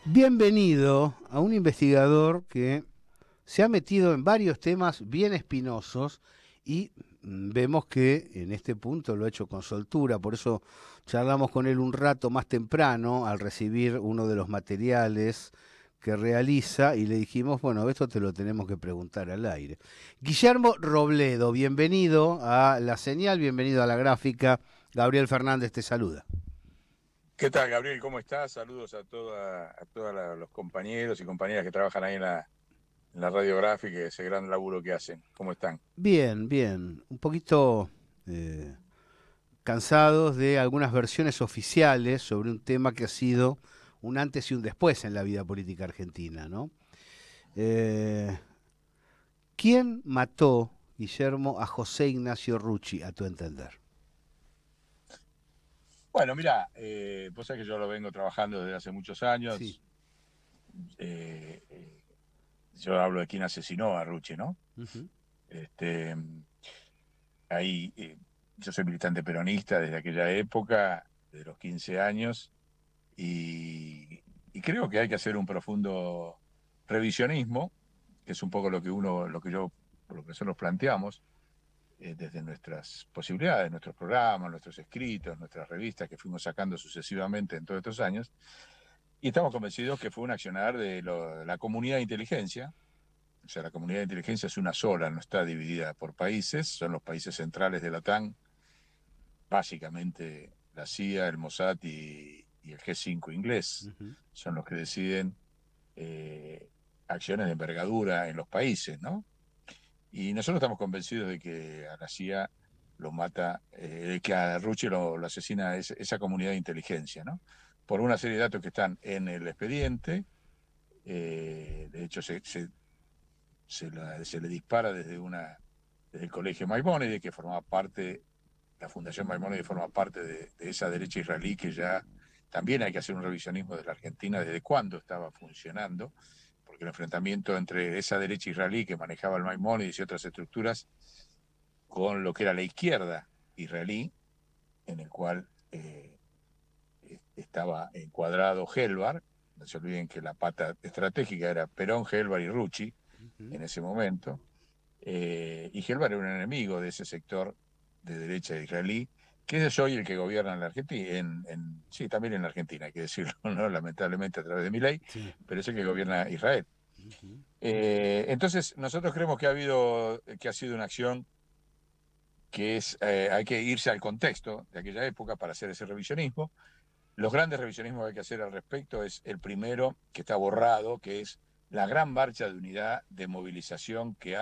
Bienvenido a un investigador que se ha metido en varios temas bien espinosos y vemos que en este punto lo ha hecho con soltura, por eso charlamos con él un rato más temprano al recibir uno de los materiales que realiza y le dijimos, bueno, esto te lo tenemos que preguntar al aire. Guillermo Robledo, bienvenido a La Señal, bienvenido a La Gráfica. Gabriel Fernández te saluda. ¿Qué tal, Gabriel? ¿Cómo estás? Saludos a todos los compañeros y compañeras que trabajan ahí en la radiográfica y ese gran laburo que hacen. ¿Cómo están? Bien, bien. Un poquito cansados de algunas versiones oficiales sobre un tema que ha sido un antes y un después en la vida política argentina, ¿no? Eh, ¿Quién mató, Guillermo, a José Ignacio Rucci, a tu entender? Bueno, mira, vos sabés que yo lo vengo trabajando desde hace muchos Sí. años. Eh, eh, yo hablo de quién asesinó a Rucci, ¿no? Ujú. Este, ahí, yo soy militante peronista desde aquella época, de los 15 años, y creo que hay que hacer un profundo revisionismo, que es un poco lo que yo, por lo que nosotros planteamos desde nuestras posibilidades, nuestros programas, nuestros escritos, nuestras revistas que fuimos sacando sucesivamente en todos estos años. Y estamos convencidos que fue un accionar de la comunidad de inteligencia. O sea, la comunidad de inteligencia es una sola, no está dividida por países, son los países centrales de la OTAN, básicamente la CIA, el Mossad y el G5 inglés, Ujú. son los que deciden eh, acciones de envergadura en los países, ¿no? Y nosotros estamos convencidos de que a la CIA lo mata, que a Rucci lo asesina esa comunidad de inteligencia, ¿no? Por una serie de datos que están en el expediente. De hecho, se le dispara desde el colegio Maimónides, que formaba parte, la Fundación Maimónides forma parte de esa derecha israelí que ya también hay que hacer un revisionismo de la Argentina desde cuándo estaba funcionando, porque el enfrentamiento entre esa derecha israelí que manejaba el Maimónides y otras estructuras con lo que era la izquierda israelí, en el cual estaba encuadrado Helvar. No se olviden que la pata estratégica era Perón, Helvar y Rucci Ujú. en ese momento. Y Helvar era un enemigo de ese sector de derecha israelí, que es hoy el que gobierna en la Argentina, sí, también en la Argentina, hay que decirlo, ¿no? Lamentablemente a través de Milei, Sí. pero es el que gobierna Israel. Ujú. Entonces, nosotros creemos que ha sido una acción hay que irse al contexto de aquella época para hacer ese revisionismo. Los grandes revisionismos que hay que hacer al respecto es el primero, que está borrado, que es la gran marcha de unidad de movilización que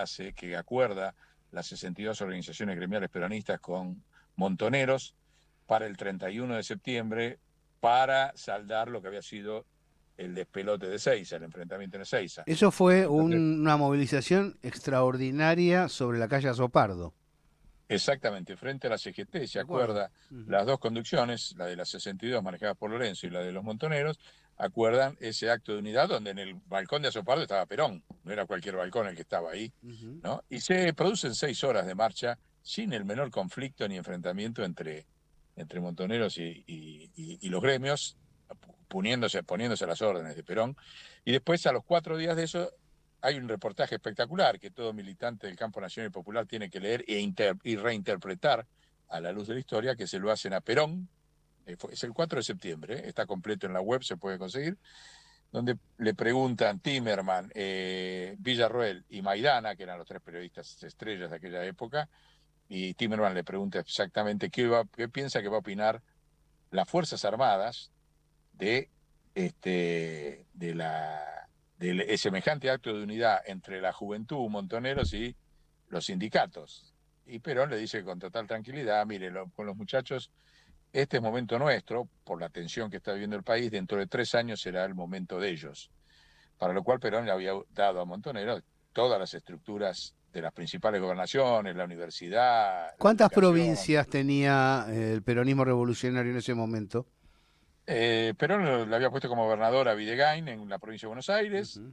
acuerda las 62 organizaciones gremiales peronistas con Montoneros para el 31 de septiembre para saldar lo que había sido el despelote de Seiza, el enfrentamiento en Seiza. Eso fue Entonces, una movilización extraordinaria sobre la calle Azopardo. exactamente, frente a la CGT se ¿De acuerdo? acuerda Ujú. las dos conducciones, la de la 62 manejada por Lorenzo y la de los Montoneros, acuerdan ese acto de unidad donde en el balcón de Azopardo estaba Perón, no era cualquier balcón el que estaba ahí, Ujú. ¿no? Y se producen 6 horas de marcha sin el menor conflicto ni enfrentamiento entre Montoneros y los gremios, poniéndose a las órdenes de Perón. Y después, a los 4 días de eso, hay un reportaje espectacular que todo militante del campo nacional y popular tiene que leer y reinterpretar a la luz de la historia, que se lo hacen a Perón. Es el 4 de septiembre, está completo en la web, se puede conseguir, donde le preguntan Timerman, Villarroel y Maidana, que eran los tres periodistas estrellas de aquella época, y Timerman le pregunta exactamente qué piensa que va a opinar las Fuerzas Armadas de, de semejante acto de unidad entre la juventud, Montoneros y los sindicatos. Y Perón le dice con total tranquilidad, mire, con los muchachos, este es momento nuestro, por la tensión que está viviendo el país, dentro de 3 años será el momento de ellos. Para lo cual Perón le había dado a Montoneros todas las estructuras de las principales gobernaciones, la universidad, la ¿Cuántas educación. provincias tenía el peronismo revolucionario en ese momento? Perón le había puesto como gobernador a Videgain en la provincia de Buenos Aires, Ujú.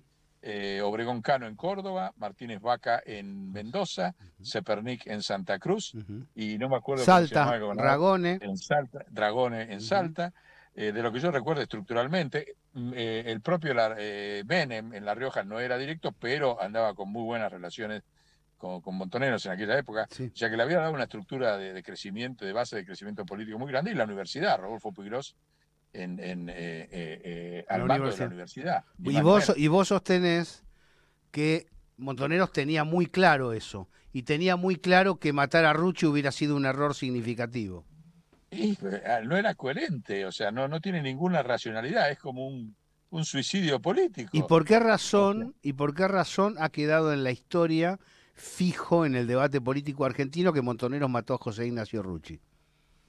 Obregón Cano en Córdoba, Martínez Vaca en Mendoza, Ujú. Zepernik en Santa Cruz, Ujú. y no me acuerdo cómo se llamaba Salta, el gobernador, Ragone. en Salta, Dragone en Ujú. Salta, de lo que yo recuerdo estructuralmente. El propio Menem en La Rioja no era directo, pero andaba con muy buenas relaciones con Montoneros en aquella época, Sí. ya que le había dado una estructura de crecimiento, de base de crecimiento político muy grande, y la universidad, Rodolfo Puigros, En la al mando de la universidad. universidad, ni Y más ni vos, menos. y vos sostenés que Montoneros tenía muy claro eso, y tenía muy claro que matar a Rucci hubiera sido un error significativo. Y no era coherente, o sea, no tiene ninguna racionalidad, es como un suicidio político. O sea, Y por qué razón ha quedado en la historia fijo en el debate político argentino que Montoneros mató a José Ignacio Rucci?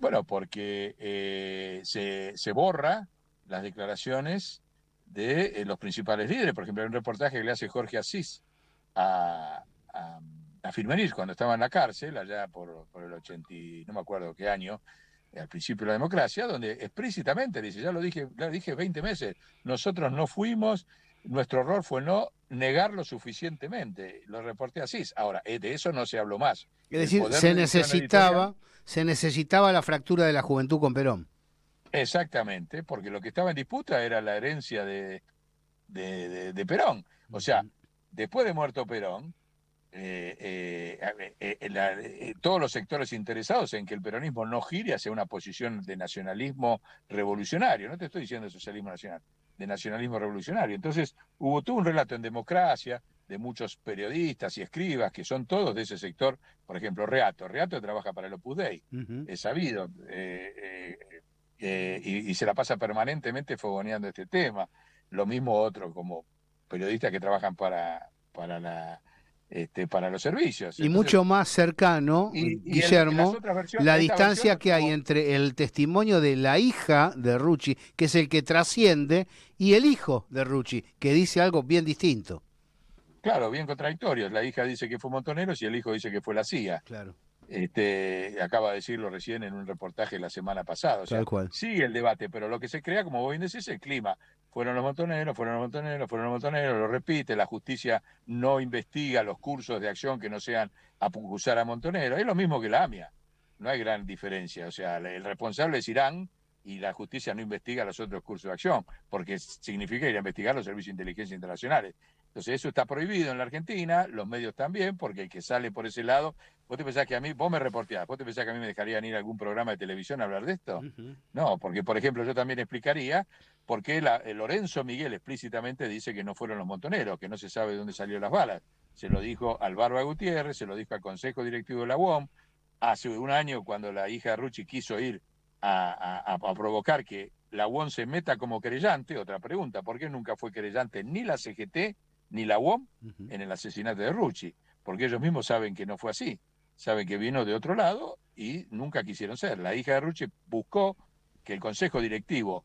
bueno, porque se borra las declaraciones de los principales líderes. Por ejemplo, hay un reportaje que le hace Jorge Asís a, a, a Firmenich cuando estaba en la cárcel, allá por el 80, no me acuerdo qué año, al principio de la democracia, donde explícitamente dice, ya lo dije 20 meses, nosotros no fuimos, nuestro error fue no negarlo suficientemente. Lo reporté así. Ahora, de eso no se habló más. Es El decir, poder de dirección editorial. se necesitaba la fractura de la juventud con Perón. Exactamente, porque lo que estaba en disputa era la herencia de Perón. O sea, después de muerto Perón, todos los sectores interesados en que el peronismo no gire hacia una posición de nacionalismo revolucionario, no te estoy diciendo de socialismo nacional, de nacionalismo revolucionario. Entonces hubo todo un relato en democracia de muchos periodistas y escribas que son todos de ese sector, por ejemplo, Reato trabaja para el Opus Dei, Ujú. es sabido, y se la pasa permanentemente fogoneando este tema. Lo mismo otros como periodistas que trabajan para los servicios. Y Entonces, mucho más cercano, las Guillermo, otras versiones, la esta versión distancia es que hay como, entre el testimonio de la hija de Rucci, que es el que trasciende, y el hijo de Rucci, que dice algo bien distinto. claro, bien contradictorios. La hija dice que fue Montoneros y el hijo dice que fue la CIA. Claro, Acaba de decirlo recién en un reportaje la semana pasada. O tal sea, cual. sigue el debate, pero lo que se crea, como vos bien decís, es el clima. Fueron los montoneros, fueron los montoneros, fueron los montoneros, lo repite, la justicia no investiga los cursos de acción que no sean acusar a montoneros. Es lo mismo que la AMIA, no hay gran diferencia. O sea, el responsable es Irán y la justicia no investiga los otros cursos de acción, porque significa ir a investigar los servicios de inteligencia internacionales. Entonces eso está prohibido en la Argentina, los medios también, porque el que sale por ese lado. ¿Vos te pensás que a mí, vos me reporteás, vos te pensás que a mí me dejarían ir a algún programa de televisión a hablar de esto? Ujú. No, porque, por ejemplo, yo también explicaría por qué Lorenzo Miguel explícitamente dice que no fueron los montoneros, que no se sabe de dónde salieron las balas. Se lo dijo al Barba Gutiérrez, se lo dijo al Consejo Directivo de la UOM. Hace un año, cuando la hija de Rucci quiso ir a provocar que la UOM se meta como querellante, otra pregunta, ¿por qué nunca fue querellante ni la CGT ni la UOM Ujú. en el asesinato de Rucci? Porque ellos mismos saben que no fue así, saben que vino de otro lado y nunca quisieron ser. La hija de Rucci buscó que el Consejo Directivo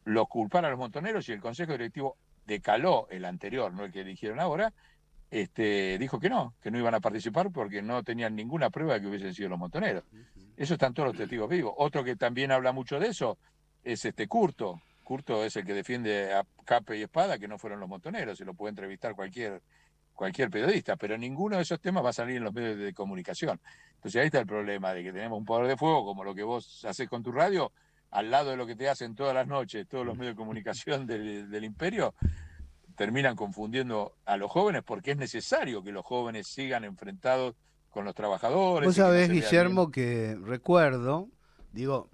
los culpara a los montoneros y el Consejo Directivo decaló el anterior, no el que eligieron ahora, dijo que no iban a participar porque no tenían ninguna prueba de que hubiesen sido los montoneros. Eso están todos los testigos vivos. Otro que también habla mucho de eso es Curto. Curto es el que defiende a capa y espada que no fueron los montoneros, se lo puede entrevistar cualquier periodista, pero ninguno de esos temas va a salir en los medios de comunicación. Entonces ahí está el problema de que tenemos un poder de fuego como lo que vos haces con tu radio, al lado de lo que te hacen todas las noches, todos los medios de comunicación del imperio, terminan confundiendo a los jóvenes porque es necesario que los jóvenes sigan enfrentados con los Vos trabajadores y que no sabés, se vea bien. Guillermo, que recuerdo, digo,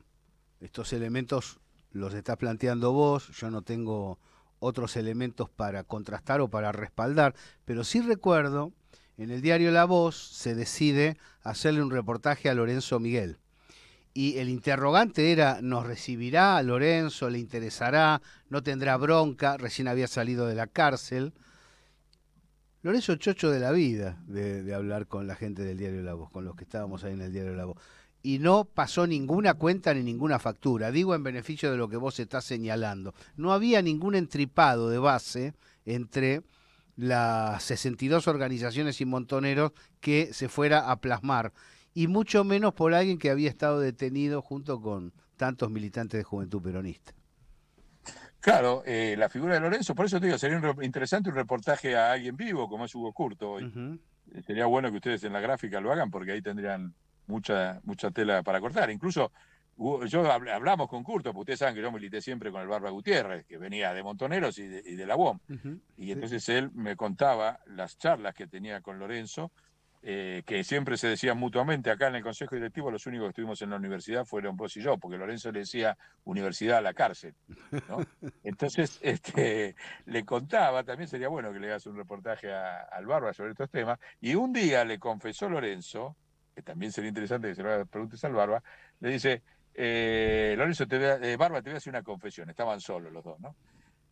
estos elementos los estás planteando vos, yo no tengo otros elementos para contrastar o para respaldar, pero sí recuerdo, en el diario La Voz se decide hacerle un reportaje a Lorenzo Miguel. Y el interrogante era, ¿nos recibirá Lorenzo? ¿Le interesará? ¿No tendrá bronca? Recién había salido de la cárcel. Lorenzo chocho de la vida de hablar con la gente del diario La Voz, con los que estábamos ahí en el diario La Voz. Y no pasó ninguna cuenta ni ninguna factura. Digo en beneficio de lo que vos estás señalando. No había ningún entripado de base entre las 62 organizaciones y montoneros que se fuera a plasmar. Y mucho menos por alguien que había estado detenido junto con tantos militantes de Juventud Peronista. Claro, la figura de Lorenzo, por eso te digo, sería interesante un reportaje a alguien vivo, como es Hugo Curto hoy. Ujú. Sería bueno que ustedes en la gráfica lo hagan porque ahí tendrían mucha tela para cortar. Incluso hablamos con Curto, porque ustedes saben que yo milité siempre con el Barba Gutiérrez, que venía de Montoneros y de la UOM. Y entonces él me contaba las charlas que tenía con Lorenzo, que siempre se decían mutuamente. Acá en el Consejo Directivo los únicos que estuvimos en la universidad fueron vos y yo, porque Lorenzo le decía universidad a la cárcel, ¿no? Entonces le contaba, también sería bueno que le hagas un reportaje al Barba sobre estos temas, y un día le confesó Lorenzo, que también sería interesante que se lo preguntes al Barba, le dice, Lorenzo, Barba, te voy a hacer una confesión. Estaban solos los dos, ¿no?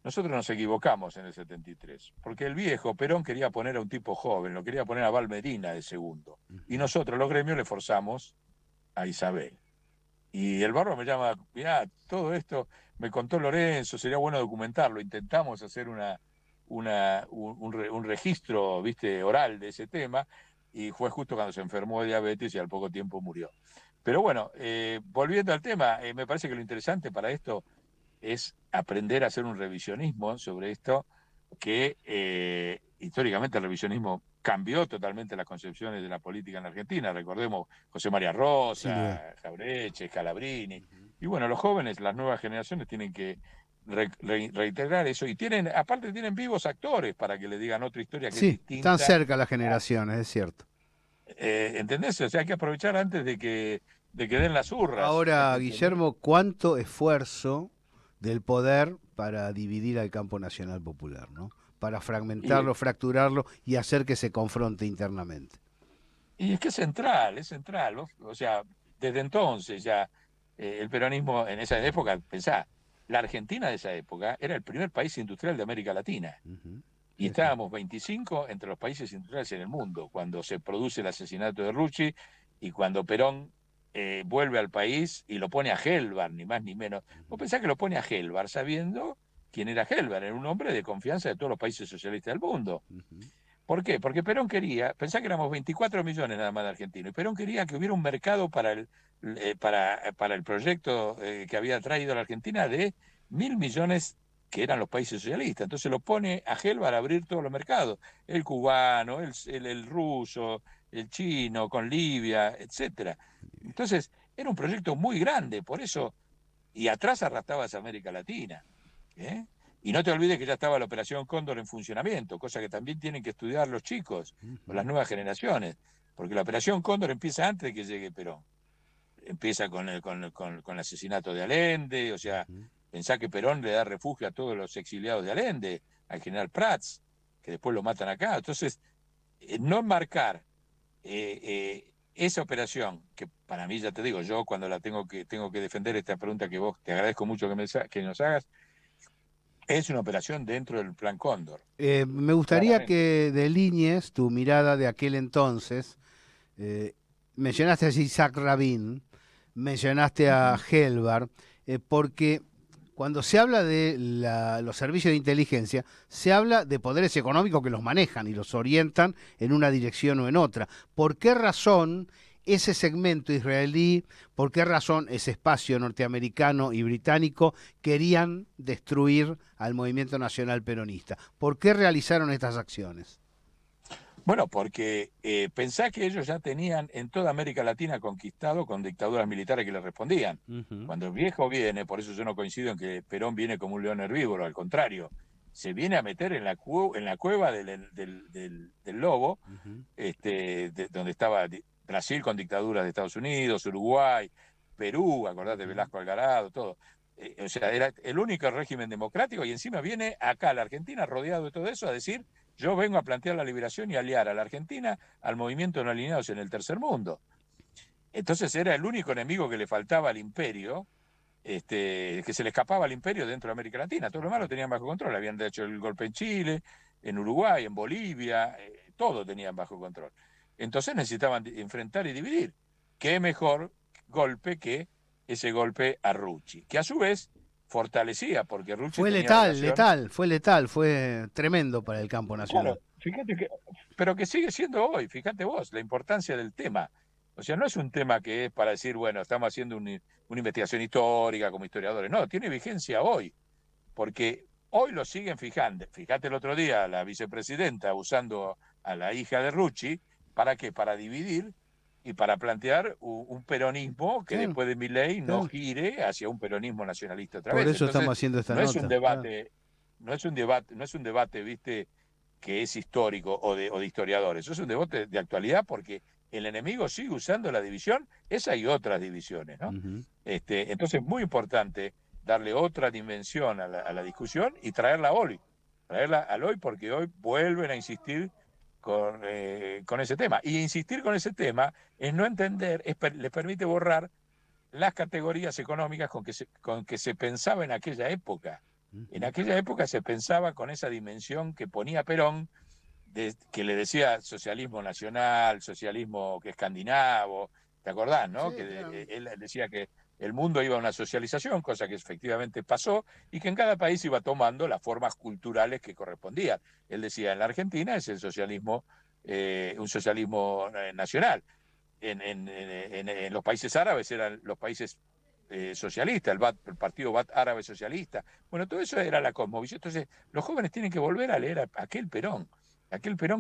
Nosotros nos equivocamos en el 73, porque el viejo Perón quería poner a un tipo joven, lo quería poner a Val Medina de segundo, y nosotros los gremios le forzamos a Isabel. Y el Barba me llama, mirá, todo esto me contó Lorenzo, sería bueno documentarlo. Intentamos hacer un registro, viste, oral de ese tema, y fue justo cuando se enfermó de diabetes y al poco tiempo murió. Pero bueno, volviendo al tema, me parece que lo interesante para esto es aprender a hacer un revisionismo sobre esto, que históricamente el revisionismo cambió totalmente las concepciones de la política en la Argentina. Recordemos José María Rosa, Jaureche, Scalabrini. Y bueno, los jóvenes, las nuevas generaciones tienen que reiterar eso, y aparte tienen vivos actores para que le digan otra historia que es distinta. Están cerca las generaciones, es cierto. ¿Entendés? O sea, hay que aprovechar antes de que den las urras. Ahora, Guillermo, ¿cuánto esfuerzo del poder para dividir al campo nacional popular, ¿no? Para fragmentarlo, fracturarlo y hacer que se confronte internamente? Y es que es central, o sea, desde entonces ya el peronismo en esa época, pensá, la Argentina de esa época era el primer país industrial de América Latina. Y estábamos 25 entre los países industriales en el mundo, cuando se produce el asesinato de Rucci y cuando Perón vuelve al país y lo pone a Helbar, ni más ni menos. Vos pensás que lo pone a Helbar sabiendo quién era Helbar, era un hombre de confianza de todos los países socialistas del mundo. ¿Por qué? Porque Perón quería, pensá que éramos 24 millones nada más de argentinos, y Perón quería que hubiera un mercado para el proyecto que había traído a la Argentina de 1.000 millones que eran los países socialistas. Entonces lo pone a Helbar a abrir todos los mercados, el cubano, el ruso, el chino, con Libia, etcétera. Entonces era un proyecto muy grande, por eso, y atrás arrastrabas a América Latina. Y no te olvides que ya estaba la Operación Cóndor en funcionamiento, cosa que también tienen que estudiar los chicos, o las nuevas generaciones, porque la Operación Cóndor empieza antes de que llegue Perón. Empieza con el asesinato de Allende, o sea, pensá que Perón le da refugio a todos los exiliados de Allende, al general Prats, que después lo matan acá. Entonces, no enmarcar esa operación, que para mí, ya te digo, yo cuando tengo que defender esta pregunta que vos, te agradezco mucho que nos hagas, es una operación dentro del Plan Cóndor. Me gustaría que delinees tu mirada de aquel entonces. Mencionaste a Isaac Rabin, mencionaste a Helbar, porque cuando se habla de los servicios de inteligencia, se habla de poderes económicos que los manejan y los orientan en una dirección o en otra. ¿Por qué razón ese segmento israelí, por qué razón ese espacio norteamericano y británico querían destruir al movimiento nacional peronista? ¿Por qué realizaron estas acciones? Bueno, porque pensá que ellos ya tenían en toda América Latina conquistado con dictaduras militares que les respondían. Cuando el viejo viene, por eso yo no coincido en que Perón viene como un león herbívoro, al contrario, se viene a meter en la cueva del lobo, donde estaba Brasil con dictaduras de Estados Unidos, Uruguay, Perú, acordate, Velasco Alvarado, todo. O sea, era el único régimen democrático, y encima viene acá a la Argentina rodeado de todo eso a decir: yo vengo a plantear la liberación y aliar a la Argentina al movimiento no alineados en el tercer mundo. Entonces era el único enemigo que le faltaba al imperio, que se le escapaba al imperio dentro de América Latina. Todo lo demás lo tenían bajo control. Habían hecho el golpe en Chile, en Uruguay, en Bolivia, todo tenían bajo control. Entonces necesitaban enfrentar y dividir. ¿Qué mejor golpe que ese golpe a Rucci? Que a su vez fortalecía, porque Rucci fue letal, fue tremendo para el campo nacional. Claro, fíjate pero que sigue siendo hoy, fíjate vos, la importancia del tema. O sea, no es un tema que es para decir, bueno, estamos haciendo una investigación histórica como historiadores. No, tiene vigencia hoy, porque hoy lo siguen fijando. Fíjate el otro día, la vicepresidenta usando a la hija de Rucci, ¿para qué? Para dividir y para plantear un peronismo que Claro, después de Milei no claro. gire hacia un peronismo nacionalista otra Por vez. eso Entonces, estamos haciendo esta no es un nota. Claro. debate, viste, que es histórico o de historiadores. Eso es un debate de actualidad porque el enemigo sigue usando la división, esa y otras divisiones, ¿no? Ujú. Entonces, es muy importante darle otra dimensión a la discusión y traerla hoy. Traerla al hoy porque hoy vuelven a insistir con ese tema. Y insistir con ese tema es no entender, les permite borrar las categorías económicas con que se pensaba en aquella época. En Ujú. aquella época se pensaba con esa dimensión que ponía Perón, que le decía socialismo nacional, socialismo que escandinavo, ¿te acordás, no? Sí, Que claro. él decía que el mundo iba a una socialización, cosa que efectivamente pasó, y que en cada país iba tomando las formas culturales que correspondían. Él decía, en la Argentina es el socialismo, un socialismo nacional. En los países árabes eran los países socialistas, el partido Baath árabe socialista. Bueno, todo eso era la cosmovisión. Entonces, los jóvenes tienen que volver a leer aquel Perón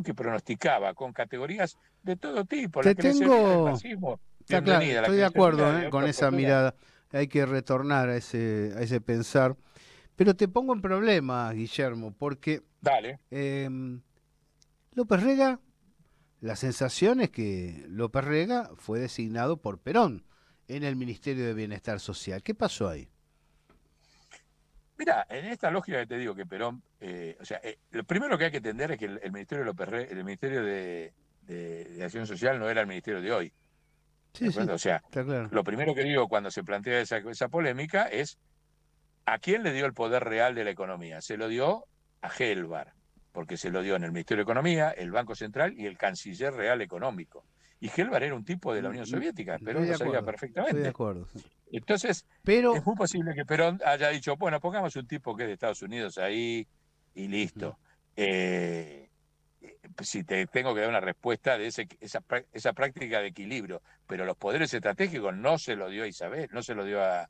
que pronosticaba con categorías de todo tipo, la Te que le servía del tengo, marxismo, está claro, bienvenida, la estoy que de le servía acuerdo, de con otra esa postura. mirada. Hay que retornar a ese pensar. Pero te pongo en problema, Guillermo, porque Dale. em, López Rega, la sensación es que López Rega fue designado por Perón en el Ministerio de Bienestar Social. ¿Qué pasó ahí? Mira, en esta lógica que te digo que Perón, o sea, lo primero que hay que entender es que el Ministerio de el Ministerio de Acción Social no era el ministerio de hoy. ¿De Sí, sí, acuerdo? O sea, está claro. lo primero que digo cuando se plantea esa polémica es ¿a quién le dio el poder real de la economía? Se lo dio a Helvar, porque se lo dio en el Ministerio de Economía, el Banco Central y el Canciller Real Económico. Y Helvar era un tipo de la Unión Soviética, Estoy Perón de lo sabía acuerdo, estoy de perfectamente. acuerdo. Sí. Entonces, es Pero, muy posible que Perón haya dicho, bueno, pongamos un tipo que es de Estados Unidos ahí y ujú, listo. Eh, si te tengo que dar una respuesta de esa práctica de equilibrio, pero los poderes estratégicos no se lo dio a Isabel, no se lo dio a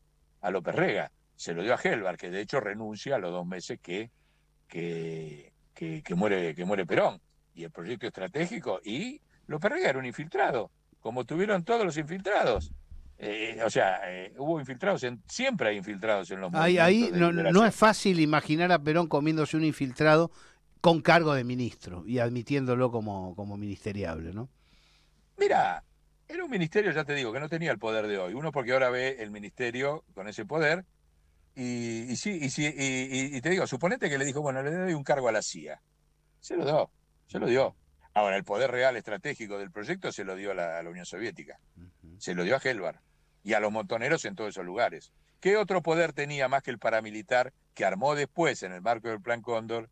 López Rega, se lo dio a Helvar, que de hecho renuncia a los 2 meses que muere Perón. Y el proyecto estratégico, y López Rega era un infiltrado, como tuvieron todos los infiltrados. Hubo infiltrados, siempre hay infiltrados en los ahí movimientos de no es liberación. fácil imaginar a Perón comiéndose un infiltrado con cargo de ministro y admitiéndolo como ministeriable, ¿no? Mira, era un ministerio, ya te digo, que no tenía el poder de hoy. Uno porque ahora ve el ministerio con ese poder y te digo, suponete que le dijo, bueno, le doy un cargo a la CIA. Se lo dio, se lo dio. Ahora, el poder real estratégico del proyecto se lo dio a la Unión Soviética, Ujú. se lo dio a Helvar y a los montoneros en todos esos lugares. ¿Qué otro poder tenía más que el paramilitar que armó después en el marco del Plan Cóndor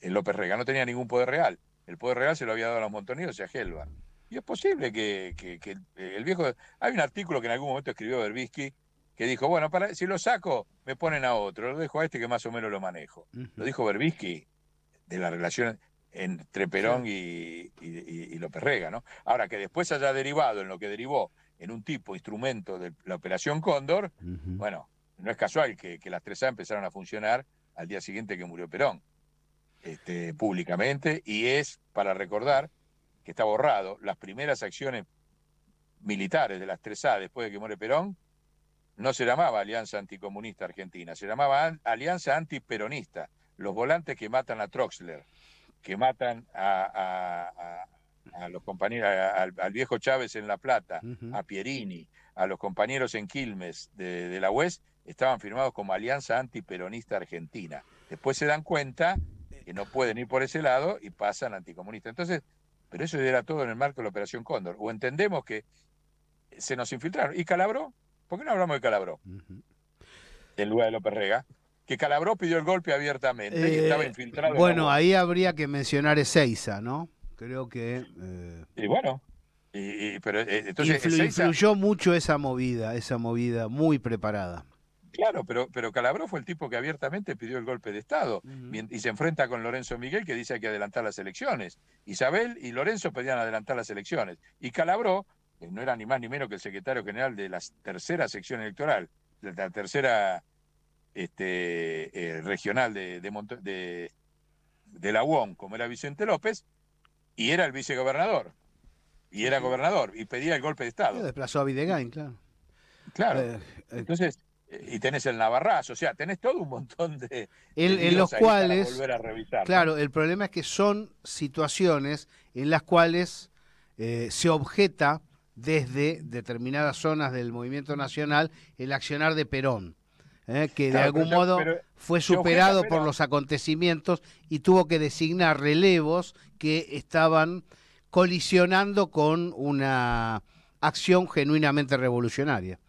López Rega? No tenía ningún poder real. El poder real se lo había dado a los montoneros y a Helvar. Y es posible que el viejo... Hay un artículo que en algún momento escribió Berbisky que dijo, bueno, si lo saco, me ponen a otro, lo dejo a este que más o menos lo manejo. Lo Ujú. dijo Berbisky de la relación entre Sí. Perón y López Rega, ¿no? Ahora, que después haya derivado en lo que derivó en un tipo instrumento de la Operación Cóndor, Ujú. bueno, no es casual que las 3A empezaron a funcionar al día siguiente que murió Perón, públicamente, y es para recordar que está borrado, las primeras acciones militares de las 3A después de que muere Perón no se llamaba Alianza Anticomunista Argentina, se llamaba Alianza Antiperonista. Los volantes que matan a Troxler, que matan a los compañeros, al viejo Chávez en La Plata, Ujú. a Pierini, a los compañeros en Quilmes de la UES, estaban firmados como Alianza Antiperonista Argentina. Después se dan cuenta que no pueden ir por ese lado y pasan anticomunistas. Entonces, pero eso era todo en el marco de la Operación Cóndor. O entendemos que se nos infiltraron. ¿Y Calabró? ¿Por qué no hablamos de Calabró Ujú. en lugar de López Rega? Que Calabró pidió el golpe abiertamente y estaba infiltrado en la Bueno, UOM. ahí habría que mencionar Ezeiza, ¿no? Creo que Y bueno, pero entonces Ezeiza, influyó mucho esa movida muy preparada. claro, pero Calabró fue el tipo que abiertamente pidió el golpe de Estado Ujú. y se enfrenta con Lorenzo Miguel que dice que hay que adelantar las elecciones. Isabel y Lorenzo pedían adelantar las elecciones. Y Calabró, que no era ni más ni menos que el secretario general de la tercera sección electoral, de la tercera regional de la UOM, como era Vicente López, y era el vicegobernador, y era gobernador, y pedía el golpe de Estado. Desplazó a Videgain, claro. Claro. Entonces, y tenés el Navarrazo, o sea, tenés todo un montón de en los cuales, para volver a revisar, claro, ¿no? el problema es que son situaciones en las cuales se objeta desde determinadas zonas del movimiento nacional el accionar de Perón, que de algún modo fue superado por los acontecimientos y tuvo que designar relevos que estaban colisionando con una acción genuinamente revolucionaria.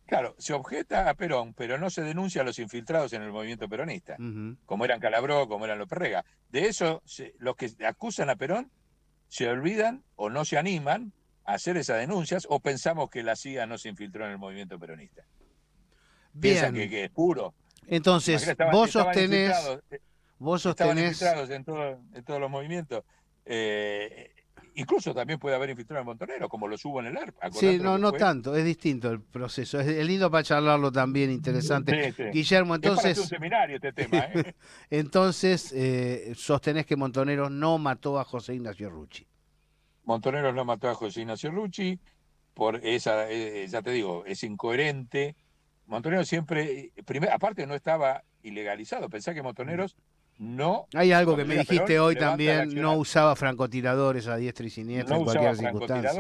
Claro, se objeta a Perón, pero no se denuncia a los infiltrados en el movimiento peronista, como eran Calabró, como eran López Rega. De eso, los que acusan a Perón se olvidan o no se animan a hacer esas denuncias, o pensamos que la CIA no se infiltró en el movimiento peronista. Piensan que es puro. Entonces, vos sostenés... Estaban infiltrados en todos los movimientos. Incluso también puede haber infiltrado en Montonero, como los hubo en el ARP. Sí, no tanto, es distinto el proceso. Es lindo para charlarlo también, interesante. Sí. Guillermo, entonces... Es para hacer un seminario este tema, ¿eh? Entonces, sostenés que Montoneros no mató a José Ignacio Rucci. Montoneros no mató a José Ignacio Rucci, por esa, ya te digo, es incoherente. Montoneros siempre, aparte no estaba ilegalizado, pensá que Montoneros no... Hay algo que me dijiste hoy también, no usaba francotiradores a diestra y siniestra en cualquier circunstancia.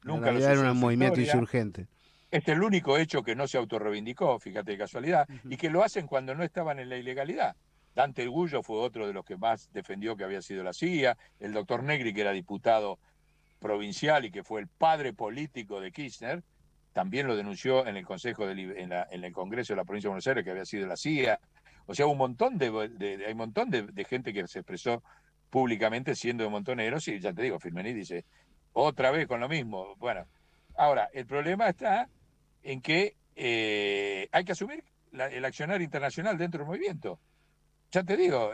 Nunca los usó. Era un movimiento insurgente. Este es el único hecho que no se autorreivindicó, fíjate de casualidad, y que lo hacen cuando no estaban en la ilegalidad. Dante Gullo fue otro de los que más defendió que había sido la CIA, el doctor Negri, que era diputado provincial y que fue el padre político de Kirchner, también lo denunció en el Consejo en el Congreso de la Provincia de Buenos Aires que había sido la CIA. O sea, hay un montón de gente que se expresó públicamente siendo de Montoneros, y ya te digo, Firmenich dice, otra vez con lo mismo. Bueno, ahora, el problema está en que hay que asumir el accionar internacional dentro del movimiento. Ya te digo,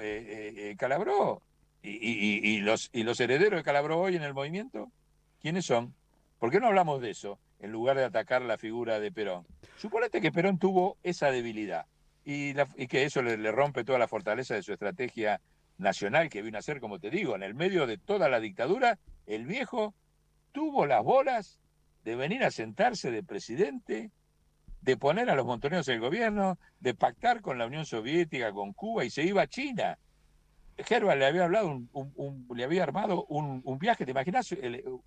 Calabró y los herederos de Calabró hoy en el movimiento, ¿quiénes son? ¿Por qué no hablamos de eso en lugar de atacar la figura de Perón? Suponete que Perón tuvo esa debilidad y que eso le rompe toda la fortaleza de su estrategia nacional que vino a ser, como te digo, en el medio de toda la dictadura, el viejo tuvo las bolas de venir a sentarse de presidente, de poner a los montoneros en el gobierno, de pactar con la Unión Soviética, con Cuba, y se iba a China. Herba le había hablado, le había armado un viaje, ¿te imaginas?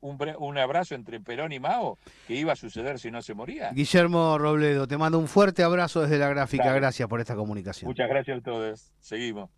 Un abrazo entre Perón y Mao, que iba a suceder si no se moría. Guillermo Robledo, te mando un fuerte abrazo desde La Gráfica. Dale. Gracias por esta comunicación. Muchas gracias a todos. Seguimos.